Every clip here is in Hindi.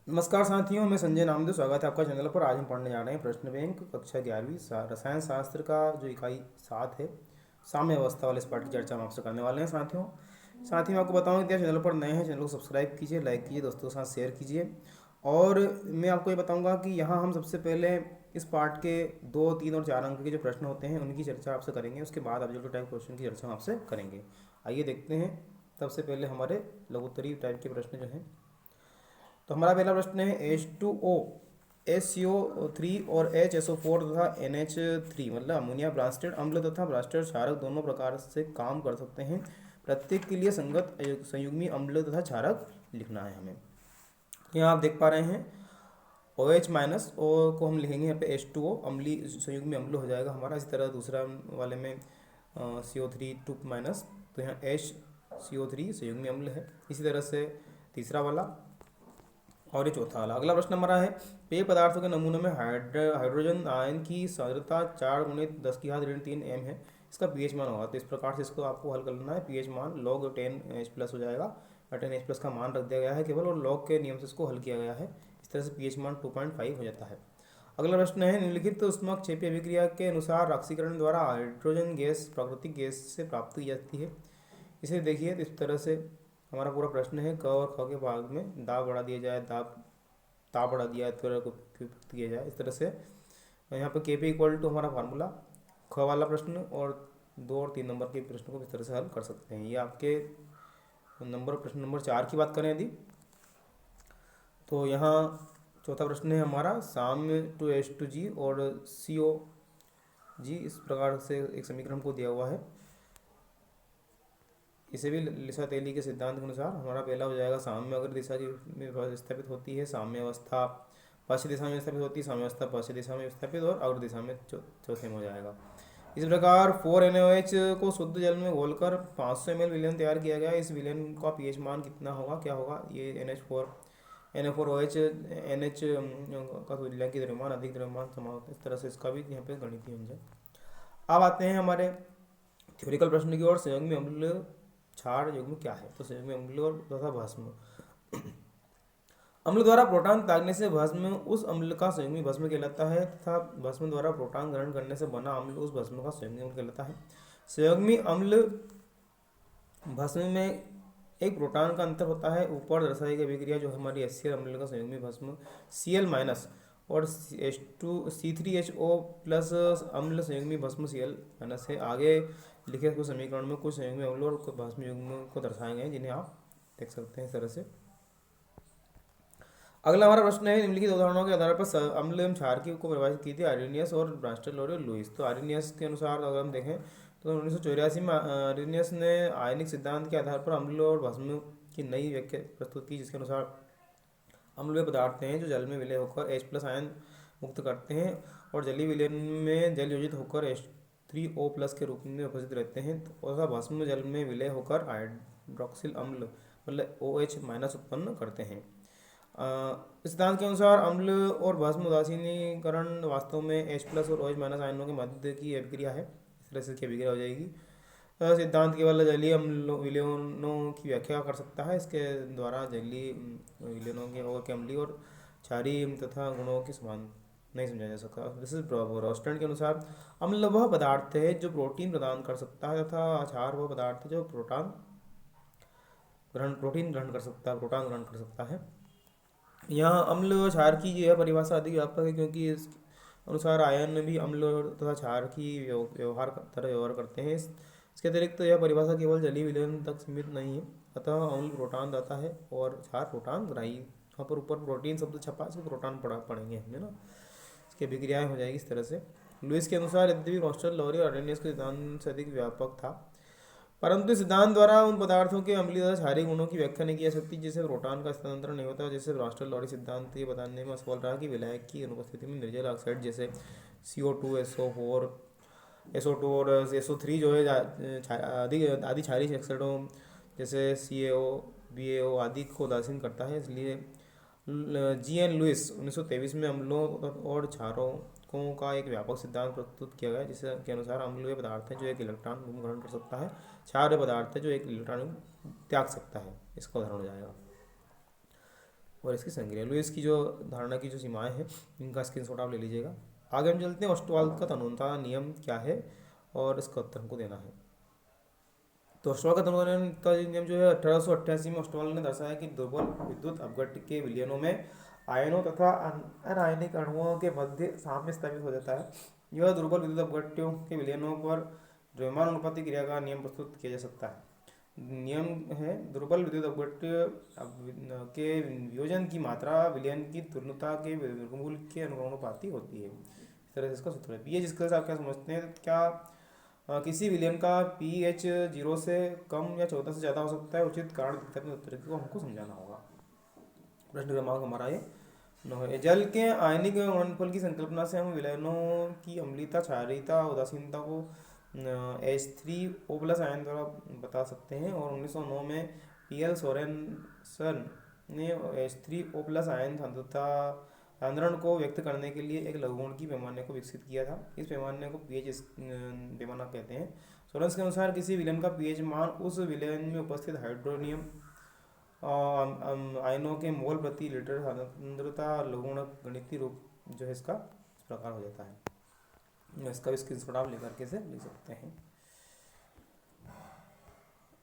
नमस्कार साथियों, मैं संजय नामदेव। स्वागत है आपका चैनल पर। आज हम पढ़ने जा रहे हैं प्रश्न बैंक कक्षा 11वीं रसायन शास्त्र का जो इकाई 7 है, साम्य अवस्था वाले इस पाठ की चर्चा हम आपसे करने वाले हैं साथियों आपको बताऊं कि चैनल पर नए हैं, चैनल को सब्सक्राइब कीजिए, लाइक कीजिए, दोस्तों के साथ शेयर कीजिए। और मैं आपको ये बताऊंगा कि यहाँ हम सबसे पहले इस पाठ के 2, 3 और 4 अंक के जो प्रश्न होते हैं उनकी चर्चा आपसे करेंगे। उसके बाद ऑब्जेक्टिव टाइप क्वेश्चन की चर्चा हम आपसे करेंगे। आइए देखते हैं। सबसे पहले हमारे लघुत्तरीय टाइप के प्रश्न जो हैं, तो हमारा पहला प्रश्न है H2O, HCO3 और HSO4 तथा NH3 मतलब अमोनिया ब्रास्टेड अम्ल तथा ब्रास्टेड क्षारक दोनों प्रकार से काम कर सकते हैं। प्रत्येक के लिए संगत संयुग्मी अम्ल तथा क्षारक लिखना है हमें। यहाँ आप देख पा रहे हैं OH माइनस ओ को हम लिखेंगे यहाँ पे H2O, अम्ली संयुग्मी अम्ल हो जाएगा हमारा। इसी तरह दूसरा वाले में CO3 2 माइनस, तो यहाँ HCO3 संयुग्मी अम्ल है। इसी तरह से तीसरा वाला और ये चौथा वाला। अगला प्रश्न हमारा है, पेय पदार्थों के नमूनों में हाइड्रोजन आयन की सांद्रता 4 × 10⁻³ m है। इसका पीएच मान होगा। तो इस प्रकार से इसको आपको हल करना है। पीएच मान log 10H+ हो जाएगा। 10H+ का मान रख दिया गया है केवल, और log के नियम से इसको हल किया गया है। इस तरह से पीएच मान 2.5 हो जाता है। अगला प्रश्न है, निम्नलिखित ऊष्माक्षेपी अभिक्रिया के अनुसार ऑक्सीकरण द्वारा हाइड्रोजन गैस प्राकृतिक गैस से प्राप्त की जाती है। इसे देखिए, तो इस तरह से हमारा पूरा प्रश्न है। क और ख के भाग में दाब बढ़ा दिया जाए, ताप बढ़ा दिया है, को किया जाए इस तरह से। यहाँ पे के पी इक्वल टू हमारा फार्मूला। ख वाला प्रश्न और 2 और 3 नंबर के प्रश्न को इस तरह से हल कर सकते हैं। ये आपके प्रश्न नंबर 4 की बात करें यदि, तो यहाँ चौथा प्रश्न है हमारा, साम्य टू H2G और CO इस प्रकार से एक समीकरण हमको दिया हुआ है। इसे भी लिसा तेली के सिद्धांत के अनुसार हमारा पहला हो जाएगा, साम्य अगर दिशा की में स्थापित होती है, साम्य अवस्था पश्चिम दिशा में स्थापित होती है, साम्य अवस्था पश्चिम दिशा में स्थापित, और अग्र दिशा में चौथे में हो जाएगा। इस प्रकार 4NaOH को शुद्ध जल में घोलकर 500 ml विलयन तैयार किया गया। इस विलयन का पीएच मान कितना होगा, क्या होगा? ये NH4OH NH का तुल्यांकी द्रव्यमान अधिक द्रव्यमान समान होता है। इस तरह से इसका भी यहाँ पे गणितीय अंश है। अब आते हैं हमारे थ्योरिकल प्रश्न की ओर। संयुग्मी अम्ल क्षार युग्म क्या है? तो संयुग्मी अम्ल और तथा भस्म। अम्ल द्वारा प्रोटॉन त्यागने से भस्म उस अम्ल का संयुग्मी भस्म कहलाता है, तथा भस्म द्वारा प्रोटॉन ग्रहण करने से बना अम्ल उस भस्म का संयुग्मी अम्ल कहलाता है। संयुग्मी अम्ल भस्म में एक प्रोटॉन का अंतर होता है। ऊपर दर्शाई गई अभिक्रिया जो हमारी HCl अम्ल का संयुग्मी भस्म Cl माइनस और C3HO प्लस अम्ल संयुग्मी भस्म Cl माइनस है। आगे लिखे हुए समीकरण में कुछ संयुग्मी अम्ल और कुछ भस्म युग्म को दर्शाए गए, जिन्हें आप देख सकते हैं इस तरह से। अगला हमारा प्रश्न है, निम्नलिखित उदाहरणों के आधार पर अम्ल एवं क्षार की को परिभाषित की थी आर्रेनियस और ब्रास्टेल और लुईस। तो आर्रेनियस के अनुसार अगर हम देखें तो 1984 में आर्रेनियस ने आयनिक सिद्धांत के आधार पर अम्ल और भस्म की नई व्याख्या प्रस्तुत की, जिसके अनुसार अम्ल वे पदार्थ हैं जो जल में विलय होकर H+ आयन मुक्त करते हैं और जलीय विलयन में जल योजित होकर H3O+ के रूप में उपस्थित रहते हैं, तथा भस्म जल में विलय होकर हाइड्रोक्सिल अम्ल मतलब OH- उत्पन्न करते हैं। इस सिद्धांत के अनुसार अम्ल और भस्म उदासीनीकरण वास्तव में H+ और OH- आयनों के मध्य की अभिक्रिया है। इस तरह से इसकी अभिक्रिया हो जाएगी। सिद्धांत केवल जलीय अम्ल विलयनों की व्याख्या कर सकता है। इसके द्वारा जलीय विलयनों के और के अम्लीय और क्षारीय तथा गुणों के समान नहीं समझा जा सकता। दिस इज रोस्टेंट के अनुसार अम्ल वह पदार्थ है जो प्रोटीन प्रदान कर सकता है, तथा क्षार वह पदार्थ है जो प्रोटीन ग्रहण कर सकता है, प्रोटॉन ग्रहण कर सकता है। यहाँ अम्ल और क्षार की यह परिभाषा अधिक व्यापक है, क्योंकि इस अनुसार आयन भी अम्ल तथा क्षार की व्यवहार करते हैं। इसके अतिरिक्त यह परिभाषा केवल जलीय विलयन तक सीमित नहीं है। अतः अम्ल प्रोटॉन दाता है और क्षार प्रोटॉन ग्राही। यहाँ पर ऊपर प्रोटीन शब्द छपा, इसको प्रोटॉन पढ़ेंगे हमने ना, इसकी अभिक्रियाएं हो जाएगी इस तरह से। लुईस के अनुसार यद्यपि रॉस्टर लॉरी और आर्रेनियस के सिद्धांत से अधिक व्यापक था, परंतु इस सिद्धांत द्वारा उन पदार्थों के अम्लीय तथा क्षारीय गुणों की व्याख्या नहीं की जा सकती जिससे प्रोटॉन का स्थानांतरण नहीं होता। जैसे ब्रास्टर लॉरी सिद्धांत ये बताने में असफल रहा कि विलायक की अनुपस्थिति में निर्जल ऑक्साइड जैसे CO2 SO2 और SO3 जो है आदि क्षारीय ऑक्साइडों जैसे CaO BaO आदि को उदासीन करता है। इसलिए G.N. लुइस 1923 में अम्लों और क्षारों का एक व्यापक सिद्धांत प्रस्तुत किया गया, जिसके के अनुसार अम्ल वे पदार्थ है जो एक इलेक्ट्रॉन ग्रहण कर सकता है, क्षार वे पदार्थ है जो एक इलेक्ट्रॉन त्याग सकता है। इसका उदाहरण हो जाएगा। और इसकी संक्रिया। लुईस की जो धारणा की जो सीमाएं हैं इनका स्क्रीनशॉट आप ले लीजिएगा। आगे हम चलते हैं, ऑस्टवाल्ड का तन्वता नियम क्या है और इसका उत्तर हमको देना है। तो ऑस्टवाल्ड का तन्वता का नियम जो है 1888 में ऑस्टवाल्ड ने दर्शाया कि दुर्बल विद्युत अपघट्य के विलयनों में आयनों तथा अनायनिक अणुओं के मध्य साम्य स्थापित हो जाता है। यह दुर्बल विद्युत अपघट्यों के विलयनों पर द्रव्यमान अनुपाती क्रिया का नियम प्रस्तुत किया जा सकता है। नियम है, दुर्बल विद्युत अपघट्य के वियोजन की मात्रा विलयन की तुल्यता के वर्गमूल के अनुपाती होती है। इस तरह से इसका सूत्र है। पीएच स्केल से आप क्या समझते हैं? क्या किसी विलयन का पीएच 0 से कम या 14 से ज़्यादा हो सकता है? उचित कारण अपने उत्तर को हमको समझाना होगा। प्रश्न क्रमांक हमारा ये 9 है। जल के आयनिक गुणनफल की संकल्पना से हम विलयनों की अम्लीयता, क्षारीयता, उदासीनता को H3O प्लस आयन द्वारा बता सकते हैं। और 1909 में पीएल सोरेनसन ने H3O प्लस आयन सांद्रता सांद्रण को व्यक्त करने के लिए एक लघुगुण की पैमाने को विकसित किया था। इस पैमाने को पीएच पैमाना कहते हैं। सोरेंस के अनुसार किसी विलयन का पीएच मान उस विलयन में उपस्थित हाइड्रोनियम आयनों के मोल प्रति लीटर सांद्रता लघुगुण गणितीय रूप जो है इसका इस प्रकार हो जाता है। इसका भी स्क्रीनशॉट आप लेकर के से लिख सकते हैं।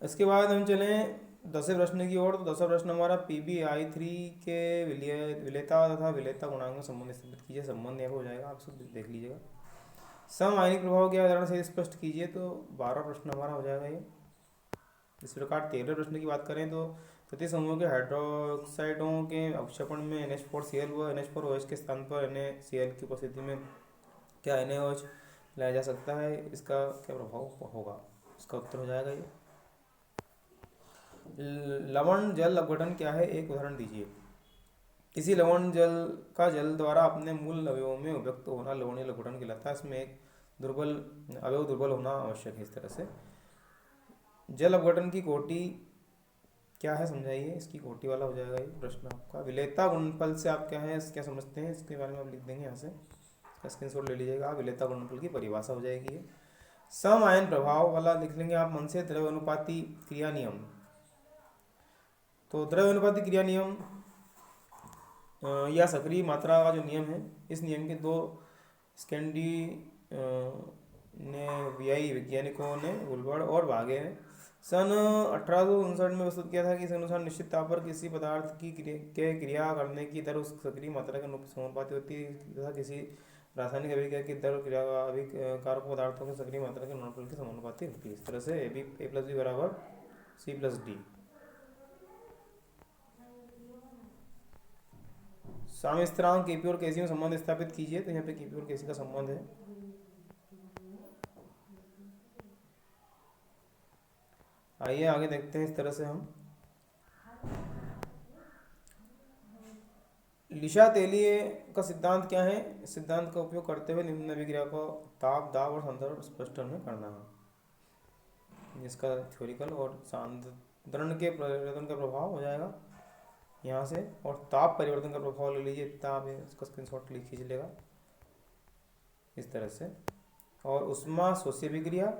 इसके बाद हम चलें 10वें प्रश्न की ओर। तो 10वां प्रश्न हमारा PbI3 के विलेयता तथा विलेयता गुणांक में संबंध स्थापित कीजिए। संबंध यहाँ पे हो जाएगा, आप सब देख लीजिएगा। सम आयनिक प्रभाव के उदाहरण से स्पष्ट कीजिए। तो 12वां प्रश्न हमारा हो जाएगा ये। इस प्रकार 13वें प्रश्न की बात करें तो प्रति समूह के हाइड्रोक्साइडों के अवक्षेपण में NH4Cl व NH4OH के स्थान पर NaCl की उपस्थिति में क्या NaOH लाया जा सकता है? इसका क्या प्रभाव होगा? इसका उत्तर हो जाएगा ये। लवण जल अपघटन क्या है? एक उदाहरण दीजिए। किसी लवण जल का जल द्वारा अपने मूल अवयवों में व्यक्त होना लवणीय अपघटन कहलाता है। इसमें एक दुर्बल अवयव दुर्बल होना आवश्यक है। इस तरह से जल अपघटन की कोटि क्या है समझाइए। इसकी कोटि वाला हो जाएगा ये प्रश्न आपका। विलेयता गुणनफल से आप क्या है क्या समझते हैं? इसके बारे में आप लिख देंगे यहाँ से, इसका स्क्रीनशॉट ले लीजिएगा। विलेयता गुणनफल की परिभाषा हो जाएगी ये। सम आयन प्रभाव वाला लिख लेंगे आप मन से। द्रव्य अनुपाती क्रिया नियम। तो द्रव्य अनुपाती क्रिया नियम या सक्रिय मात्रा का जो नियम है, इस नियम के दो ने वैज्ञानिकों ने वुलवर्ड और भागे ने सन 1859 में प्रस्तुत किया था कि इस अनुसार निश्चित ताप पर किसी पदार्थ की क्रिया करने की दर उस सक्रिय मात्रा के समानुपाती होती है तथा किसी रासायनिक अभिक्रिया की दर क्रिया कारक पदार्थों की सक्रिय मात्रा के गुणनफल के समानुपाती होती है। इस तरह से A प्लस बी बराबर C प्लस डी। साम्य स्थिरांक Kp और Kc में संबंध स्थापित कीजिए। तो यहाँ पे Kp और Kc का संबंध है। आइए आगे देखते हैं। इस तरह से हम लिशा तेलीय का सिद्धांत क्या है? इस सिद्धांत का उपयोग करते हुए निम्न अभिक्रिया को ताप, दाब और सांद्रण स्पष्ट में करना है। इसका थ्योरिकल और सांद्रण के परिवर्तन का प्रभाव हो जाएगा यहाँ से, और ताप परिवर्तन का प्रभाव ले लीजिए। ताप इसका स्क्रीनशॉट लिख लीजिएगा इस तरह से। और उष्मा शोष्य अभिक्रिया,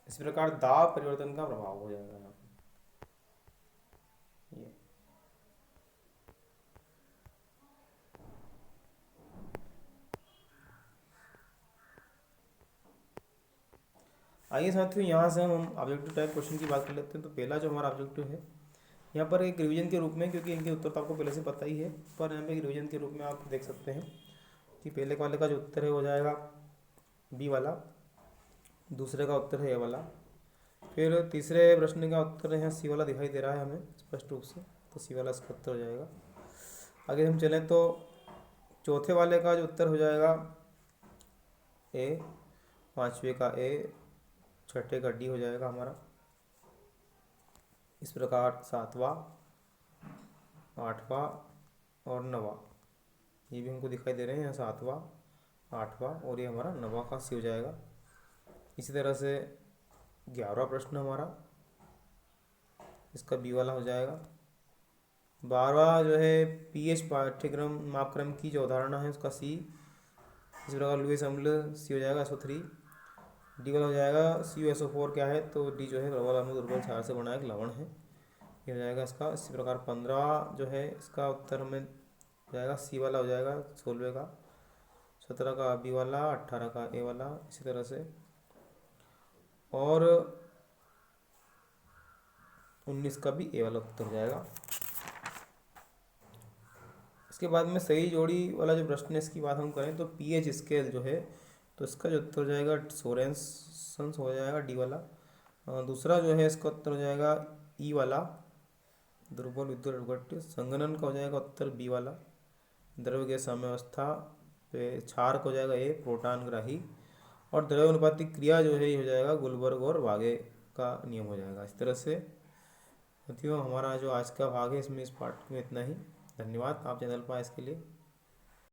इस प्रकार दाब परिवर्तन का प्रभाव हो जाएगा यहाँ ये। आइए साथियों, यहाँ से हम ऑब्जेक्टिव टाइप क्वेश्चन की बात कर लेते हैं। तो पहला जो हमारा ऑब्जेक्टिव है यहाँ पर एक रिवीजन के रूप में, क्योंकि इनके उत्तर तो आपको पहले से पता ही है, पर यहाँ पे एक रिवीजन के रूप में आप देख सकते हैं कि पहले वाले का जो उत्तर है हो जाएगा बी वाला, दूसरे का उत्तर है ए वाला, फिर तीसरे प्रश्न का उत्तर है सी वाला दिखाई दे रहा है हमें स्पष्ट रूप से, तो सी वाला इसका उत्तर हो जाएगा। आगे हम चलें तो चौथे वाले का जो उत्तर हो जाएगा ए, पाँचवें का ए, छठे का डी हो जाएगा हमारा। इस प्रकार सातवां, आठवां और नवा ये भी हमको दिखाई दे रहे हैं, सातवां, आठवां और ये हमारा नवा का सी हो जाएगा। इसी तरह से 11वां प्रश्न हमारा, इसका बी वाला हो जाएगा। 12वां जो है पीएच पाठ्यक्रम मापक्रम की जो अवधारणा है उसका सी। इस प्रकार लुईस अम्ल सी हो जाएगा SO3। डी वाला हो जाएगा CuSO4 क्या है? तो डी जो है प्रबल अम्ल दुर्बल क्षार से बना एक लवण है। ये हो जाएगा इसका। इसी प्रकार 15 जो है इसका उत्तर हमें हो जाएगा सी वाला हो जाएगा 16 का, 17 का बी वाला, 18 का ए वाला, इसी तरह से। और 19 का भी ए वाला उत्तर हो जाएगा। इसके बाद में सही जोड़ी वाला जो प्रश्न है इसकी बात हम करें तो पीएच स्केल जो है, तो इसका जो उत्तर हो जाएगा सोरेनसन हो जाएगा डी वाला। दूसरा जो है इसका उत्तर हो जाएगा ई वाला, दुर्बल विद्युत अपघट्य। संगणन का हो जाएगा उत्तर बी वाला। द्रव्य गैस साम्यावस्था पे क्षारक हो जाएगा ए, प्रोटॉनग्राही। और द्रव्य अनुपातिक क्रिया जो है ये हो जाएगा गुलबर्ग और वागे का नियम हो जाएगा। इस तरह से साथियों हमारा जो आज का भाग है इसमें इस पाठ में इतना ही। धन्यवाद आप चैनल पर आए इसके लिए।